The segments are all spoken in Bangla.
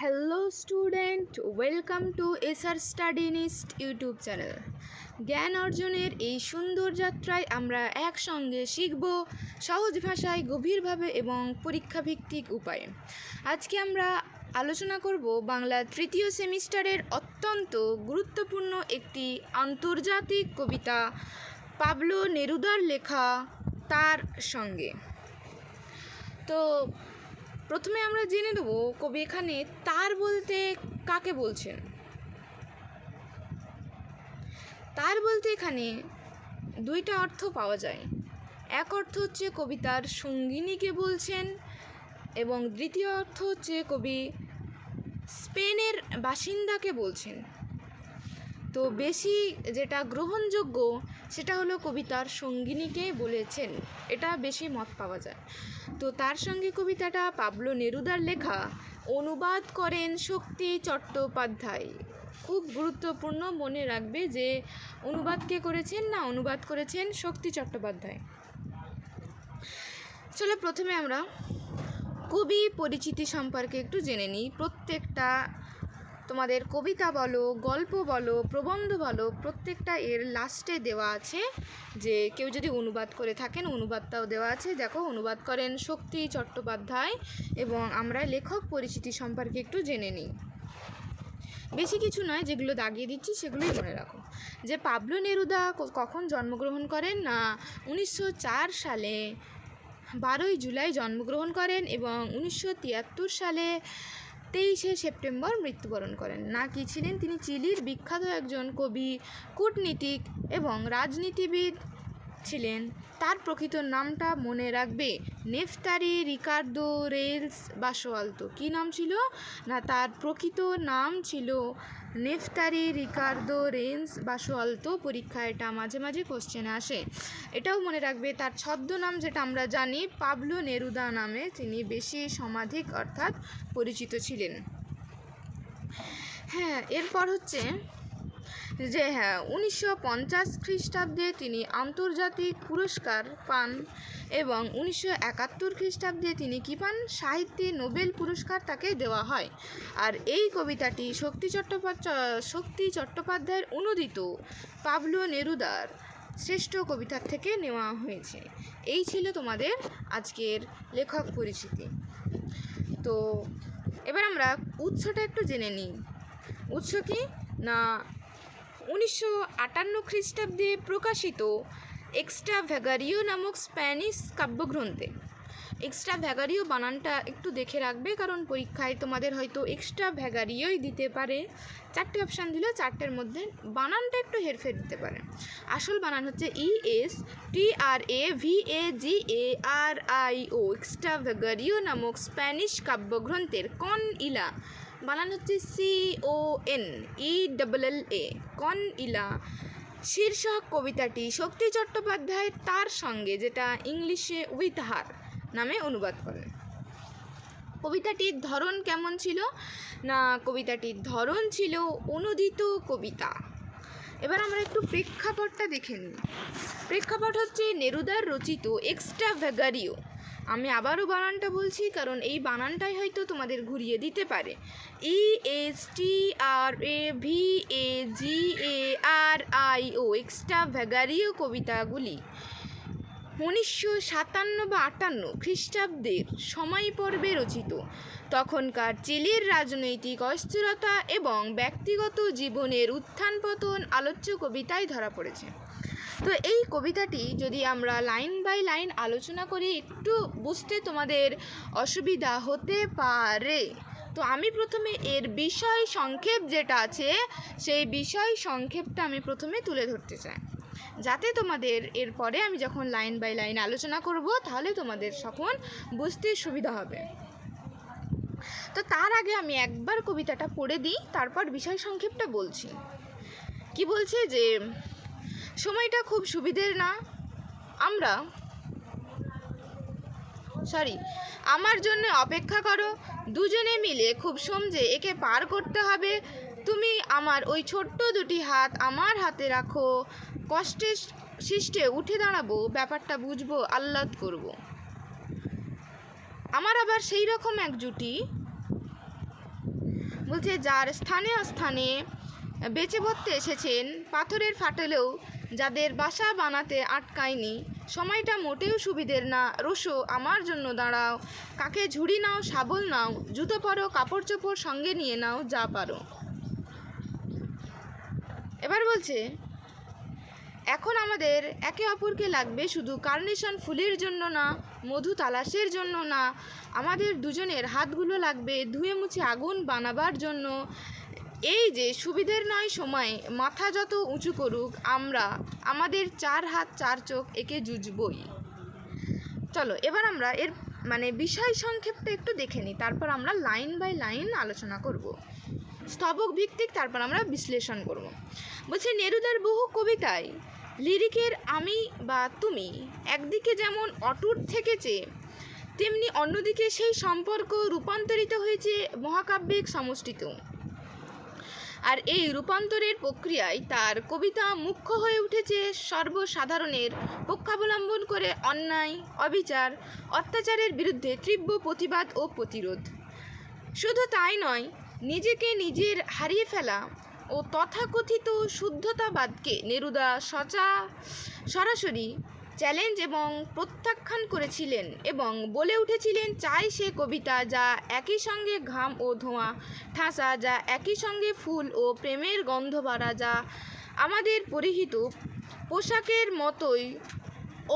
Hello student, welcome to SR studynist YouTube channel. জ্ঞান অর্জনের এই সুন্দর যাত্রায় আমরা একসঙ্গে শিখব সহজ ভাষায়, গভীরভাবে এবং পরীক্ষাভিত্তিক উপায়ে। আজকে আমরা আলোচনা করব বাংলা তৃতীয় সেমিস্টারের অত্যন্ত গুরুত্বপূর্ণ একটি আন্তর্জাতিক কবিতা, পাবলো নেরুদার লেখা তার সঙ্গে। তো প্রথমে আমরা জেনে নেব কবি এখানে তার বলতে কাকে বলছেন। তার বলতে এখানে দুইটা অর্থ পাওয়া যায়। এক অর্থ হচ্ছে কবিতার সঙ্গিনীকে বলছেন এবং দ্বিতীয় অর্থ হচ্ছে কবি স্পেনের বাসিন্দাকে বলছেন। তো বেশি যেটা গ্রহণযোগ্য সেটা হলো কবিতার সঙ্গিনীকে বলেছেন, এটা বেশি মত পাওয়া যায়। তো তার সঙ্গে কবিতাটা পাবলো নেরুদার লেখা, অনুবাদ করেন শক্তি চট্টোপাধ্যায়। খুব গুরুত্বপূর্ণ, মনে রাখবে যে অনুবাদ কে করেছেন না, অনুবাদ করেছেন শক্তি চট্টোপাধ্যায়। চলো প্রথমে আমরা কবি পরিচিতি সম্পর্কে একটু জেনে নিই। প্রত্যেকটা তোমাদের কবিতা বলো, গল্প বলো, প্রবন্ধ বলো, প্রত্যেকটা এর লাস্টে দেওয়া আছে যে কেউ যদি অনুবাদ করে থাকেন অনুবাদটাও দেওয়া আছে। দেখো, অনুবাদ করেন শক্তি চট্টোপাধ্যায় এবং আমরা লেখক পরিচিতি সম্পর্কে একটু জেনে নিই। বেশি কিছু নয়, যেগুলো দাগিয়ে দিচ্ছি সেগুলোই মনে রাখো। যে পাবলো নেরুদা কখন জন্মগ্রহণ করেন না, 1904 সালে 12ই জুলাই জন্মগ্রহণ করেন এবং 1973 সালে 23শে সেপ্টেম্বর মৃত্যুবরণ করেন। না কি ছিলেন তিনি? চিলির বিখ্যাত একজন কবি, কূটনীতিক এবং রাজনীতিবিদ ছিলেন। তার প্রকৃত নামটা মনে রাখবে, নেফতারি রিকার্দো রেইলস বাসোয়ালতো। কী নাম ছিল না, তার প্রকৃত নাম ছিল নেফতারি রিকার্দো রেইলস বাসোয়ালতো। পরীক্ষায় এটা মাঝে মাঝে কোশ্চেনে আসে, এটাও মনে রাখবে। তার ছদ্মনাম যেটা আমরা জানি পাবলো নেরুদা নামে তিনি বেশি সমাধিক অর্থাৎ পরিচিত ছিলেন। এরপর হচ্ছে যে 1950 খ্রিস্টাব্দে তিনি আন্তর্জাতিক পুরস্কার পান এবং 1971 খ্রিস্টাব্দে তিনি কী পান? সাহিত্যে নোবেল পুরস্কার তাকে দেওয়া হয়। আর এই কবিতাটি শক্তি চট্টোপাধ্যায়ের অনুদিত পাবলো নেরুদার শ্রেষ্ঠ কবিতার থেকে নেওয়া হয়েছে। এই ছিল তোমাদের আজকের লেখক পরিচিতি। তো এবার আমরা উৎসটা একটু জেনে নিই। উৎস কি না, 1958 খ্রিস্টাব্দে প্রকাশিত এক্সট্রাভ্যাগারিও নামক স্প্যানিশ কাব্যগ্রন্থে। এক্সট্রাভ্যাগারিও বানানটা একটু দেখে রাখবে, কারণ পরীক্ষায় তোমাদের হয়তো এক্সট্রাভ্যাগারিওই দিতে পারে। 4টে অপশান দিলে 4টের মধ্যে বানানটা একটু হেরফের দিতে পারে। আসল বানান হচ্ছে ESTRAVAGARIO। এক্সট্রাভ্যাগারিও নামক স্প্যানিশ কাব্যগ্রন্থের কন ইলা বানান হচ্ছে CONELLA, কন ইলা শীর্ষক কবিতাটি শক্তি চট্টোপাধ্যায় তার সঙ্গে, যেটা ইংলিশে উইথ হার নামে অনুবাদ করেন। কবিতাটির ধরন কেমন ছিল না, কবিতাটির ধরন ছিল অনুদিত কবিতা। এবার আমরা একটু প্রেক্ষাপটটা দেখে নিই। প্রেক্ষাপট হচ্ছে নেরুদার রচিত এক্সট্রাভ্যাগারিও। আমি আবারও বানানটা বলছি কারণ এই বানানটাই হয়তো তোমাদের ঘুরিয়ে দিতে পারে। ESTRAVAGARIO। এক্সট্রাভ্যাগারিও কবিতাগুলি 1957 বা 58 খ্রিস্টাব্দের সময় পর্বে রচিত। তখনকার চিলির রাজনৈতিক অস্থিরতা এবং ব্যক্তিগত জীবনের উত্থান পতন আলোচ্য কবিতায় ধরা পড়েছে। তো এই কবিতাটি যদি আমরা লাইন বাই লাইন আলোচনা করি, একটু বুঝতে তোমাদের অসুবিধা হতে পারে। তো আমি প্রথমে এর বিষয় সংক্ষেপ যেটা আছে সেই বিষয় সংক্ষেপটা আমি প্রথমে তুলে ধরতে চাই, যাতে তোমাদের এরপরে আমি যখন লাইন বাই লাইন আলোচনা করব তাহলে তোমাদের তখন বুঝতে সুবিধা হবে। তো তার আগে আমি একবার কবিতাটা পড়ে দিই, তারপর বিষয় সংক্ষেপটা বলছি। কি বলছে যে সময়টা খুব সুবিধের না, আমার জন্য অপেক্ষা করো, দুজনে মিলে খুব সমঝে একে পার করতে হবে। তুমি আমার ওই ছোট্ট দুটি হাত আমার হাতে রাখো, কষ্টে সৃষ্টে উঠে দাঁড়াবো, ব্যাপারটা বুঝবো, আহ্লাদ করব। আমার আবার সেই রকম এক জুটি বলছে যার স্থানে অস্থানে বেঁচে বর্তে এসেছেন, পাথরের ফাটলেও যাদের বাসা বানাতে আটকায়নি, সময়টা মোটেও সুবিধের না। রোসো, আমার জন্য দাঁড়াও, কাকে ঝুড়ি নাও, শাবল নাও, জুতো পরো, কাপড় চোপড় সঙ্গে নিয়ে নাও, যা পারো। এবার বলছে এখন আমাদের একে অপরকে লাগবে শুধু কার্নেশন ফুলের জন্য না, মধু তালাশের জন্য না, আমাদের দুজনের হাতগুলো লাগবে ধুয়ে মুছে আগুন বানাবার জন্য। এই যে সুবিধের নয় সময়, মাথা যত উঁচু করুক, আমরা আমাদের 4 হাত 4 চোখ একে জুজবই। চলো এবার আমরা এর বিষয় সংক্ষেপটা একটু দেখে নিই, তারপর আমরা লাইন বাই লাইন আলোচনা করব, স্তবক ভিত্তিক, তারপর আমরা বিশ্লেষণ করব। বলছে নেরুদার বহু কবিতায় লিরিকের আমি বা তুমি একদিকে যেমন অটুট থেকেছে, তেমনি অন্যদিকে সেই সম্পর্ক রূপান্তরিত হয়েছে মহাকাব্যিক সমষ্টিতেও। আর এই রূপান্তরের প্রক্রিয়ায় তার কবিতা মুখ্য হয়ে উঠেছে সর্বসাধারণের পক্ষাবলম্বন করে অন্যায়, অবিচার, অত্যাচারের বিরুদ্ধে তীব্র প্রতিবাদ ও প্রতিরোধ। শুধু তাই নয়, নিজেকে নিজের হারিয়ে ফেলা ও তথাকথিত শুদ্ধতাবাদকে নেরুদা সরাসরি চ্যালেঞ্জ এবং প্রত্যাখ্যান করেছিলেন এবং বলে উঠেছিলেন, চাই সে কবিতা যা একই সঙ্গে ঘাম ও ধোঁয়া ঠাসা, যা একই সঙ্গে ফুল ও প্রেমের গন্ধ বাড়া, যা আমাদের পরিহিত পোশাকের মতোই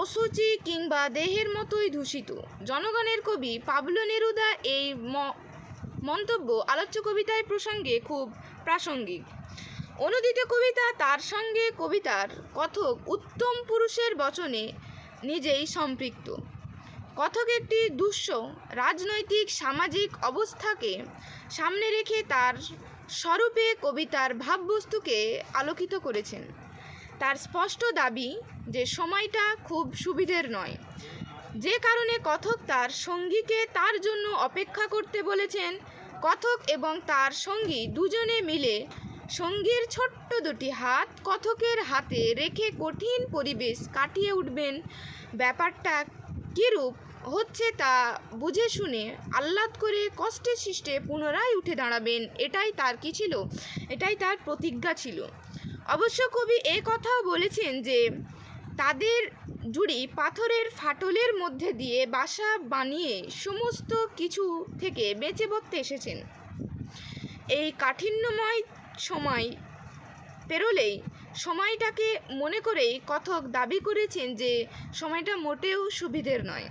অসুচি কিংবা দেহের মতোই দূষিত। জনগণের কবি পাবলো নেরুদা এই মন্তব্য আলোচ্য কবিতার প্রসঙ্গে খুব প্রাসঙ্গিক। অনুদিত কবিতা, তার সঙ্গে কবিতার কথক উত্তম পুরুষের বচনে নিজেই সম্পৃক্ত। কথক একটি দুঃস্ব রাজনৈতিক সামাজিক অবস্থাকে সামনে রেখে তার স্বরূপে কবিতার ভাববস্তুকে আলোকিত করেছেন। তার স্পষ্ট দাবি যে সময়টা খুব সুবিধের নয়, যে কারণে কথক তার সঙ্গীকে তার জন্য অপেক্ষা করতে বলেছেন। কথক এবং তার সঙ্গী দুজনে মিলে সঙ্গীর ছোট্ট দুটি হাত কথকের হাতে রেখে কঠিন পরিবেশ কাটিয়ে উঠবেন। ব্যাপারটা কীরূপ হচ্ছে তা বুঝে শুনে আহ্লাদ করে কষ্টে সৃষ্টে পুনরায় উঠে দাঁড়াবেন, এটাই তার কি ছিল, এটাই তার প্রতিজ্ঞা ছিল। অবশ্য কবি এ কথাও বলেছেন যে তাদের জুড়ি পাথরের ফাটলের মধ্যে দিয়ে বাসা বানিয়ে সমস্ত কিছু থেকে বেঁচে বর্তে এসেছেন। এই কাঠিন্যময় সময় পেরোলেই সময়টাকে মনে করেই কথক দাবি করেছেন যে সময়টা মোটেও সুবিধের নয়,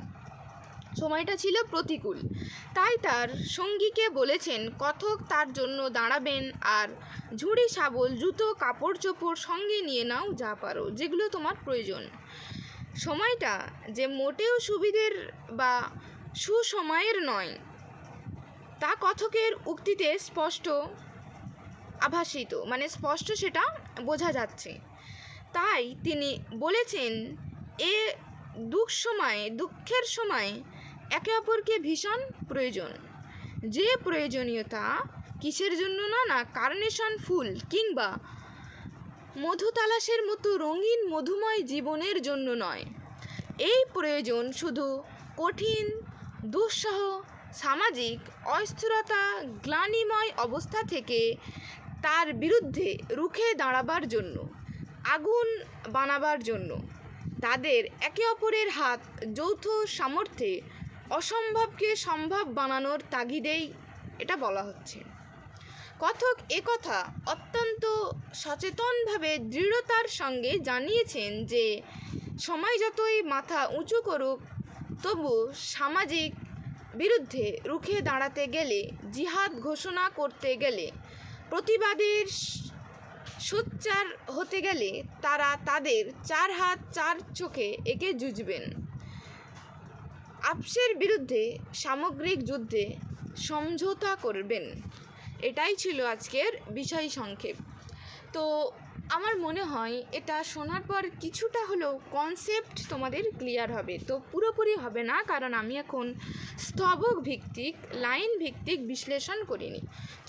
সময়টা ছিল প্রতিকূল। তাই তার সঙ্গীকে বলেছেন কথক তার জন্য দাঁড়াবেন, আর ঝুড়ি, শাবল, জুতো, কাপড় চোপড় সঙ্গে নিয়ে নাও, যা পারো, যেগুলো তোমার প্রয়োজন। সময়টা যে মোটেও সুবিধের বা সুসময়ের নয় তা কথকের উক্তিতে স্পষ্ট আভাসিত, স্পষ্ট সেটা বোঝা যাচ্ছে। তাই তিনি বলেছেন এ দুঃখের সময় একে অপরকে ভীষণ প্রয়োজন। যে প্রয়োজনীয়তা কিসের জন্য না কার্নেশন ফুল কিংবা মধু তালাশের মতো রঙিন মধুময় জীবনের জন্য নয়। এই প্রয়োজন শুধু কঠিন দুঃসহ সামাজিক অস্থিরতা গ্লানিময় অবস্থা থেকে তার বিরুদ্ধে রুখে দাঁড়াবার জন্য, আগুন বানাবার জন্য। তাদের একে অপরের হাত যৌথ সামর্থ্যে অসম্ভবকে সম্ভব বানানোর তাগিদেই এটা বলা হচ্ছে। কথক একথা অত্যন্ত সচেতনভাবে দৃঢ়তার সঙ্গে জানিয়েছেন যে সময় যতই মাথা উঁচু করুক, তবু সামাজিক বিরুদ্ধে রুখে দাঁড়াতে গেলে, জিহাদ ঘোষণা করতে গেলে, প্রতিবাদের সোচ্চার হতে গেলে তারা তাদের 4 হাত 4 চোখে একে জুজবেন। আপসের বিরুদ্ধে সামগ্রিক যুদ্ধে সমঝোতা করবেন। এটাই ছিল আজকের বিষয় সংক্ষেপ। তো আমার মনে হয় এটা শোনার পর কিছুটা হলেও কনসেপ্ট তোমাদের ক্লিয়ার হবে। তো পুরোপুরি হবে না, কারণ আমি এখন স্তবক ভিত্তিক লাইন ভিত্তিক বিশ্লেষণ করিনি।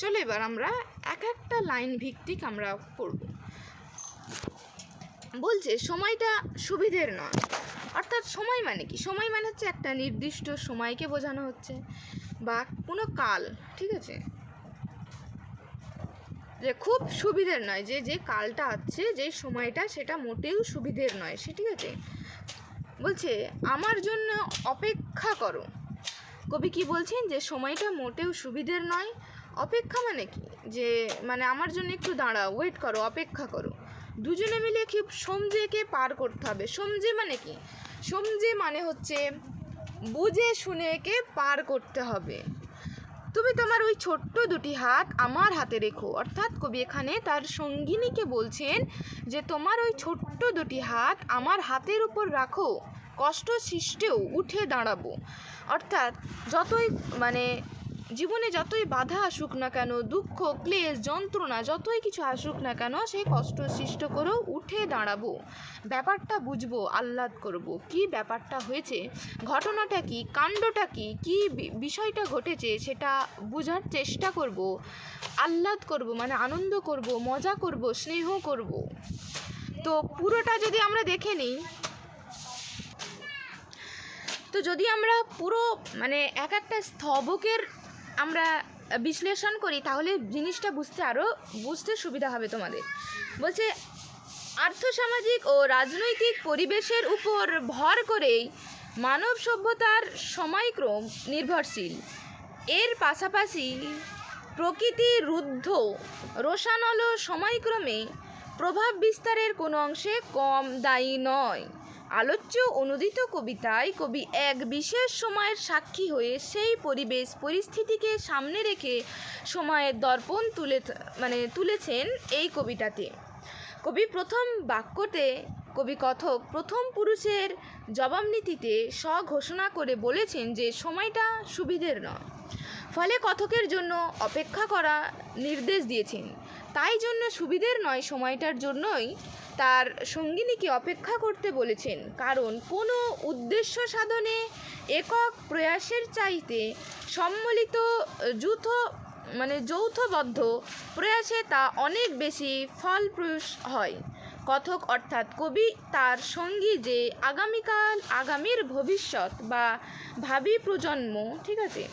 চলো এবার আমরা এক একটা লাইন ভিত্তিক আমরা পড়ব। বলছে সময়টা সুবিধের নয়, অর্থাৎ সময় মানে কি? সময় মানে হচ্ছে একটা নির্দিষ্ট সময়কে বোঝানো হচ্ছে বা কোনো কাল, ঠিক আছে? যে খুব সুবিধের নয়, যে যে কালটা আছে, যে সময়টা, সেটা মোটেও সুবিধের নয়, সে ঠিক আছে। বলছে আমার জন্য অপেক্ষা করো। কবি কি বলছেন, যে সময়টা মোটেও সুবিধের নয়। অপেক্ষা মানে কি, যে মানে আমার জন্য একটু দাঁড়াও, ওয়েট করো, অপেক্ষা করো। দুজনে মিলে খুব সমঝে একে পার করতে হবে। সমঝে মানে কি, সমঝে মানে হচ্ছে বুঝে শুনে একে পার করতে হবে। তুমি তোমার ওই ছোট্ট দুটি হাত আমার হাতে রেখো। অর্থাৎ কবি এখানে তার সঙ্গিনীকে বলছেন যে তোমার ওই ছোট্ট দুটি হাত আমার হাতের উপর রাখো, কষ্ট সৃষ্টেও উঠে দাঁড়াবো। অর্থাৎ যতই মানে জীবনে যতই বাধা আসুক না কেন, দুঃখ ক্লেশ যন্ত্রণা যতই কিছু আসুক না কেন, সেই কষ্ট সৃষ্ট করেও উঠে দাঁড়াবো, ব্যাপারটা বুঝবো, আহ্লাদ করব, কি ব্যাপারটা হয়েছে, ঘটনাটা কি, কাণ্ডটা কি, কি বিষয়টা ঘটেছে সেটা বোঝার চেষ্টা করব, আহ্লাদ করব, মানে আনন্দ করব, মজা করব, স্নেহ করব। তো পুরোটা যদি আমরা দেখে নিই, তো যদি আমরা পুরো মানে এক একটা স্তবকের আমরা বিশ্লেষণ করি, তাহলে জিনিসটা বুঝতে সুবিধা হবে তোমাদের। বলছে আর্থসামাজিক ও রাজনৈতিক পরিবেশের উপর ভর করেই মানব সভ্যতার সময়ক্রম নির্ভরশীল। এর পাশাপাশি প্রকৃতির রুদ্ধ রোষানল সময়ক্রমে প্রভাব বিস্তারের কোনো অংশে কম দায়ী নয়। আলোচ্য অনুদিত কবিতায় কবি এক বিশেষ সময়ের সাক্ষী হয়ে সেই পরিবেশ পরিস্থিতিকে সামনে রেখে সময়ের দর্পণ তুলেছেন এই কবিতাতে। কবি প্রথম বাক্যতে কবি কথক প্রথম পুরুষের জবাবনীতিতে স্বঘোষণা করে বলেছেন যে সময়টা সুবিধের নয়, ফলে কথকের জন্য অপেক্ষা করা নির্দেশ দিয়েছেন। তাই জন্য সুবিধের নয় সময়টার জন্যই তার সঙ্গিনীকে অপেক্ষা করতে বলেছেন। কারণ কোনো উদ্দেশ্য সাধনে একক প্রয়াসের চাইতে সম্মিলিত যৌথবদ্ধ প্রয়াসে তা অনেক বেশি ফলপ্রসূ হয়। কথক অর্থাৎ কবি তার সঙ্গী যে আগামীর ভবিষ্যৎ বা ভাবি প্রজন্ম, ঠিক আছে,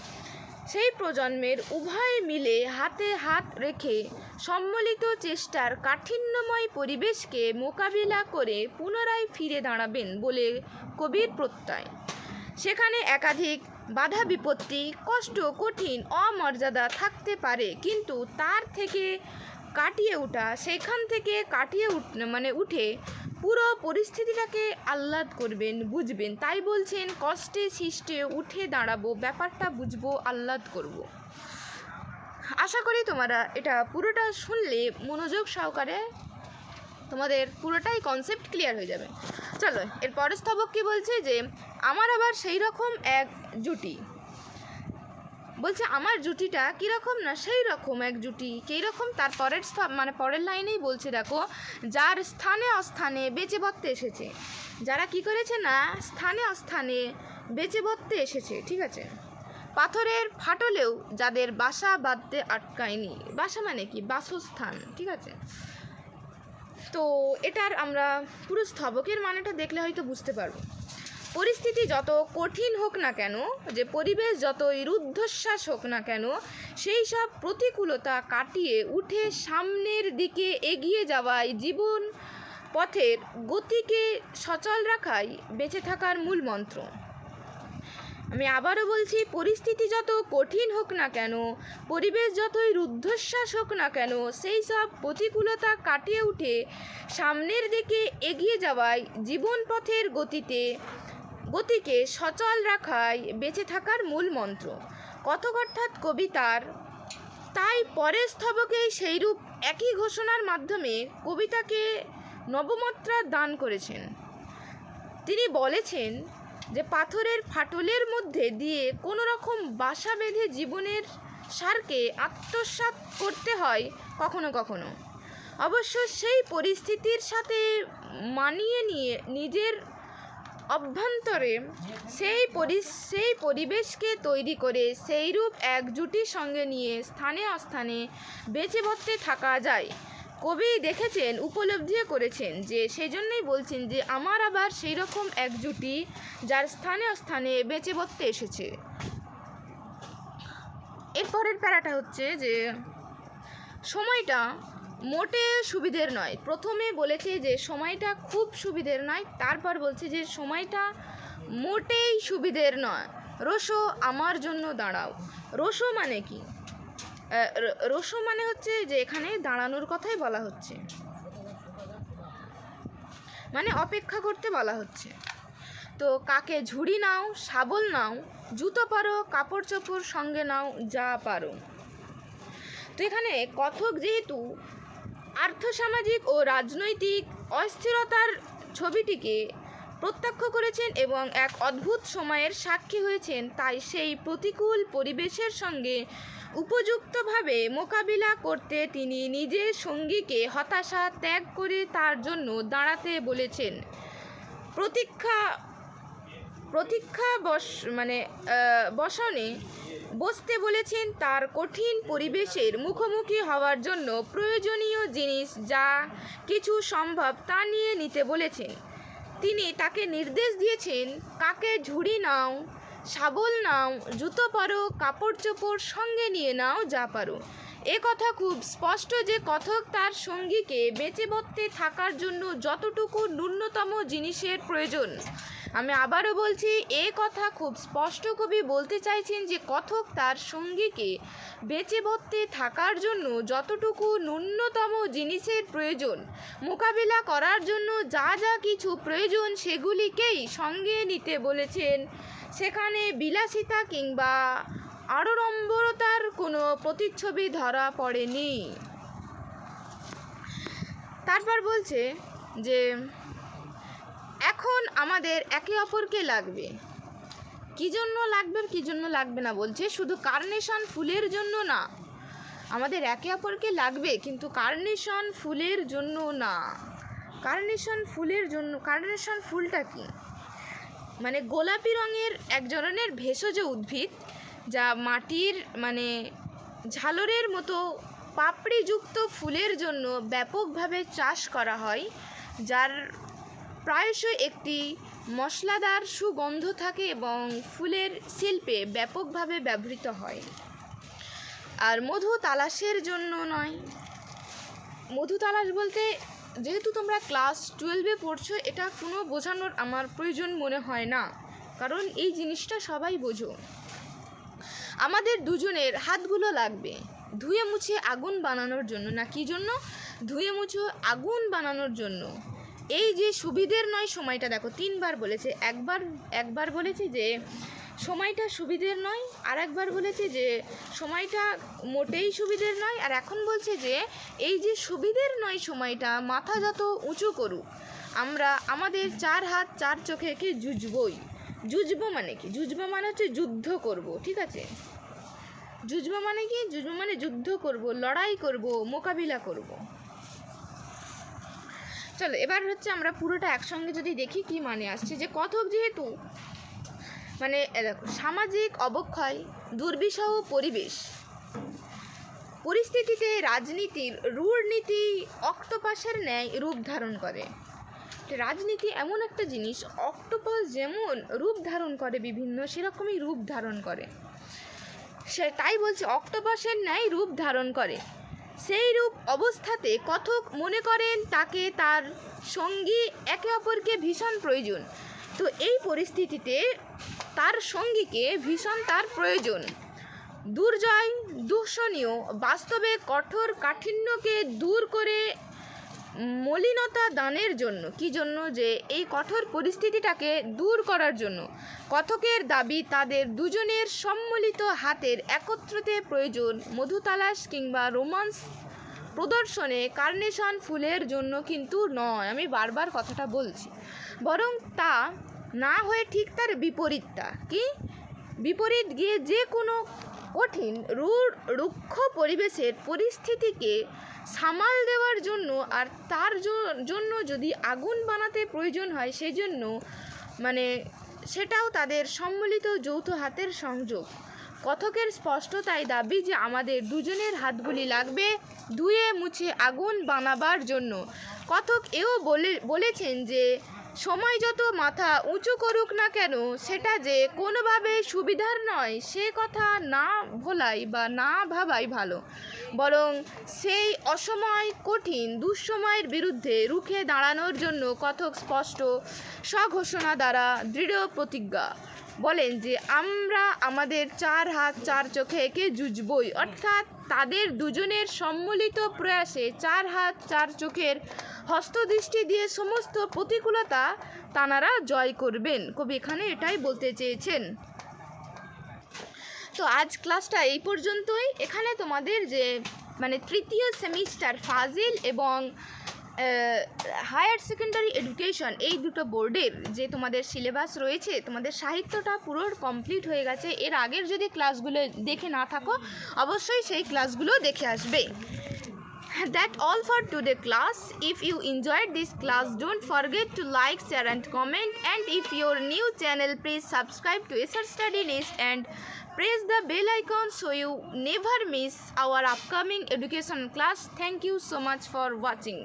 সেই প্রজন্মের উভয় মিলে হাতে হাত রেখে সম্মিলিত চেষ্টার কাঠিন্যময় পরিবেশকে মোকাবিলা করে পুনরায় ফিরে দাঁড়াবেন বলে কবির প্রত্যয়। সেখানে একাধিক বাধা বিপত্তি, কষ্ট, কঠিন, অমর্যাদা থাকতে পারে, কিন্তু সেখান থেকে কাটিয়ে উঠে পুরো পরিস্থিতিটাকে আহ্লাদ করবেন, বুঝবেন। তাই বলছেন কষ্টে সৃষ্টে উঠে দাঁড়াবো, ব্যাপারটা বুঝবো, আহ্লাদ করব। আশা করি তোমরা এটা পুরোটা শুনলে মনোযোগ সহকারে তোমাদের পুরোটাই কনসেপ্ট ক্লিয়ার হয়ে যাবে। চলো এর পরের স্তবক কি বলছে, যে আমার আবার সেই রকম এক জুটি। বলছে আমার জুটিটা কীরকম না, সেই রকম এক জুটি। কীরকম তার পরের লাইনেই বলছে, দেখো, যার স্থানে অস্থানে বেঁচে বর্তে এসেছে। যারা কি করেছে না, স্থানে অস্থানে বেঁচে বর্তে এসেছে, ঠিক আছে। পাথরের ফাটলেও যাদের বাসা বাঁধতে আটকায়নি। বাসা মানে কি, বাসস্থান, ঠিক আছে। তো এটার আমরা পুরো স্তবকের মানেটা দেখলে হয়তো বুঝতে পারবো। পরিস্থিতি যত কঠিন হোক না কেন, যে পরিবেশ যতই রুদ্ধশ্বাস হোক না কেন, সেই সব প্রতিকূলতা কাটিয়ে উঠে সামনের দিকে এগিয়ে যাওয়াই জীবন পথের গতিকে সচল রাখাই বেঁচে থাকার মূল মন্ত্র। আমি আবারও বলছি, পরিস্থিতি যত কঠিন হোক না কেন, পরিবেশ যতই রুদ্ধশ্বাস হোক না কেন, সেই সব প্রতিকূলতা কাটিয়ে উঠে সামনের দিকে এগিয়ে যাওয়াই জীবন পথের গতিকে সচল রাখাই বেঁচে থাকার মূল মন্ত্র। কথক অর্থাৎ কবিতার তাই পরের স্তবকেই সেইরূপ একই ঘোষণার মাধ্যমে কবিতাকে নবমাত্রা দান করেছেন। তিনি বলেছেন যে পাথরের ফাটলের মধ্যে দিয়ে কোনো রকম বাসা বেঁধে জীবনের সারকে আত্মসাৎ করতে হয় কখনো কখনো। অবশ্য সেই পরিস্থিতির সাথে মানিয়ে নিয়ে নিজের অভ্যন্তরে সেই পরিবেশকে তৈরি করে সেইরূপ এক জুটির সঙ্গে নিয়ে স্থানে অস্থানে বেঁচে বর্তে থাকা যায়। কবি দেখেছেন, উপলব্ধিও করেছেন, যে সেই জন্যই বলছেন যে আমার আবার সেই রকম এক জুটি যার স্থানে অস্থানে বেঁচে বর্তে এসেছে। এরপরের প্যারাটা হচ্ছে যে সময়টা মোটে সুবিধের নয়। প্রথমে বলেছে যে সময়টা খুব সুবিধের নয়, তারপর বলছে যে সময়টা মোটেই সুবিধের নয়। রোসো আমার জন্য দাঁড়াও। রোসো মানে কি? রোসো মানে হচ্ছে যে এখানে দাঁড়ানোর কথাই বলা হচ্ছে, মানে অপেক্ষা করতে বলা হচ্ছে। তো কাকে ঝুড়ি নাও, শাবল নাও, জুতো পারো, কাপড় চোপড় সঙ্গে নাও, যা পারো। তো এখানে কথক যেহেতু আর্থসামাজিক ও রাজনৈতিক অস্থিরতার ছবিটিকে প্রত্যক্ষ করেছেন এবং এক অদ্ভুত সময়ের সাক্ষী হয়েছেন, তাই সেই প্রতিকূল পরিবেশের সঙ্গে উপযুক্তভাবে মোকাবিলা করতে তিনি নিজের সঙ্গীকে হতাশা ত্যাগ করে তার জন্য দাঁড়াতে বলেছেন। বসনে বসতে বলেছেন। তার কঠিন পরিবেশের মুখোমুখি হওয়ার জন্য প্রয়োজনীয় জিনিস যা কিছু সম্ভব তা নিয়ে নিতে বলেছেন। তিনি তাকে নির্দেশ দিয়েছেন, কাকে ঝুড়ি নাও, শাবল নাও, জুতো পরো, কাপড় চোপড় সঙ্গে নিয়ে নাও, যা পারো। এ কথা খুব স্পষ্ট যে কথক তার সঙ্গীকে বেঁচে বর্তে থাকার জন্য যতটুকু ন্যূনতম জিনিসের প্রয়োজন। আমি আবারও বলছি, এ কথা খুব স্পষ্ট কবি বলতে চাইছেন যে কথক তার সঙ্গীকে বেঁচে বর্তে থাকার জন্য যতটুকু ন্যূনতম জিনিসের প্রয়োজন, মোকাবিলা করার জন্য যা যা কিছু প্রয়োজন সেগুলিকেই সঙ্গে নিতে বলেছেন। সেখানে বিলাসিতা কিংবা আড়ম্বরতার কোনো প্রতিচ্ছবি ধরা পড়েনি। তারপর বলছে যে এখন আমাদের একে অপরকে লাগবে। কী জন্য লাগবে, কী জন্য লাগবে না বলছে, শুধু কার্নেশন ফুলের জন্য না। আমাদের একে অপরকে লাগবে, কিন্তু কার্নেশন ফুলের জন্য না। কার্নেশন ফুলের জন্য, কার্নেশন ফুলটা কি? মানে গোলাপি রঙের এক ধরনের ভেষজ উদ্ভিদ, যা মাটির ঝালরের মতো পাপড়িযুক্ত ফুলের জন্য ব্যাপকভাবে চাষ করা হয়, যার প্রায়শই একটি মশলাদার সুগন্ধ থাকে এবং ফুলের শিল্পে ব্যাপকভাবে ব্যবহৃত হয়। আর মধু তালাশের জন্য নয়। মধু তালাশ বলতে, যেহেতু তোমরা ক্লাস 12-এ পড়ছো, এটা কোনো বোঝানোর আমার প্রয়োজন মনে হয় না, কারণ এই জিনিসটা সবাই বোঝো। আমাদের দুজনের হাতগুলো লাগবে ধুয়ে মুছে আগুন বানানোর জন্য। না কি জন্য? ধুয়ে মুছে আগুন বানানোর জন্য। এই যে সুবিধের নয় সময়টা, দেখো 3বার বলেছে। একবার বলেছে যে সময়টা সুবিধের নয়, আর একবার বলেছে যে সময়টা মোটেই সুবিধের নয়, আর এখন বলছে যে এই যে সুবিধের নয় সময়টা মাথা যত উঁচু করুক, আমরা আমাদের 4 হাত 4 চোখেকে জুজবই। জুজবো মানে কি? জুজবো মানে হচ্ছে যুদ্ধ করব, ঠিক আছে? জুজবো মানে কি? জুজবো মানে যুদ্ধ করব, লড়াই করব, মোকাবিলা করব। চলো এবার হচ্ছে আমরা পুরোটা একসঙ্গে যদি দেখি কি মানে আসছে। যে কথক যেহেতু দেখো, সামাজিক অবক্ষয়, দুর্বিষহ পরিস্থিতিতে রাজনীতির রূঢ় নীতি অক্টোপাসের ন্যায় রূপ ধারণ করে। রাজনীতি এমন একটা জিনিস, অক্টোপাস যেমন রূপ ধারণ করে বিভিন্ন, সেরকমই রূপ ধারণ করে। তাই বলছে অক্টোপাসের ন্যায় রূপ ধারণ করে। সেই রূপ অবস্থাতে কথক মনে করেন তাকে তার সঙ্গী একে অপরকে ভীষণ প্রয়োজন। তো এই পরিস্থিতিতে তার সঙ্গীকে ভীষণ তার প্রয়োজন। দুর্জয়, দূষণীয়, বাস্তবে কঠোর কাঠিন্যকে দূর করে মলিনতা দানের জন্য। কি জন্য? যে এই কঠোর পরিস্থিতিটাকে দূর করার জন্য কথকের দাবি তাদের দুজনের সম্মিলিত হাতের একত্রতে প্রয়োজন। মধু তালাশ কিংবা রোমান্স প্রদর্শনে কার্নেশন ফুলের জন্য কিন্তু নয়। আমি বারবার কথাটা বলছি, বরং তা না হয়ে ঠিক তার বিপরীতটা। কি বিপরীত? গিয়ে যে কোনো কঠিন রুক্ষ পরিস্থিতিকে সামাল দেওয়ার জন্য, আর তার জন্য যদি আগুন বানাতে প্রয়োজন হয়, সেজন্য সেটাও তাদের সম্মিলিত যৌথ হাতের সংযোগ। কথকের স্পষ্ট তাই দাবি যে আমাদের দুজনের হাতগুলি লাগবে ধুয়ে মুছে আগুন বানাবার জন্য। কথক এও বলেছেন যে সময় যত মাথা উঁচু করুক না কেন সেটা যে কোনোভাবে সুবিধার নয় সে কথা না ভোলাই বা না ভাবাই ভালো, বরং সেই অসময় কঠিন দুঃসময়ের বিরুদ্ধে রুখে দাঁড়ানোর জন্য কথক স্পষ্ট স্বঘোষণা দ্বারা দৃঢ় প্রতিজ্ঞা বলেন যে আমরা আমাদের 4 হাত 4 চোখে একে জুজবই, অর্থাৎ তাদের দুজনের সম্মিলিত প্রয়াসে 4 হাত 4 চোখের হস্তদৃষ্টি দিয়ে সমস্ত প্রতিকূলতা তানারা জয় করবেন। কবি এখানে এটাই বলতে চেয়েছেন। তো আজ ক্লাসটা এই পর্যন্তই। এখানে তোমাদের যে তৃতীয় সেমিস্টার ফাজিল এবং হায়ার সেকেন্ডারি এডুকেশন এই দুটো বোর্ডের যে তোমাদের সিলেবাস রয়েছে, তোমাদের সাহিত্যটা পুরো কমপ্লিট হয়ে গেছে। এর আগের যদি ক্লাসগুলো দেখে না থাকো অবশ্যই সেই ক্লাসগুলো দেখে আসবে। That's all for today class. If you enjoyed this class, don't forget to like, share and comment. And if you're new channel, please subscribe to SR Study List and press the bell icon so you never miss our upcoming education class. Thank you so much for watching.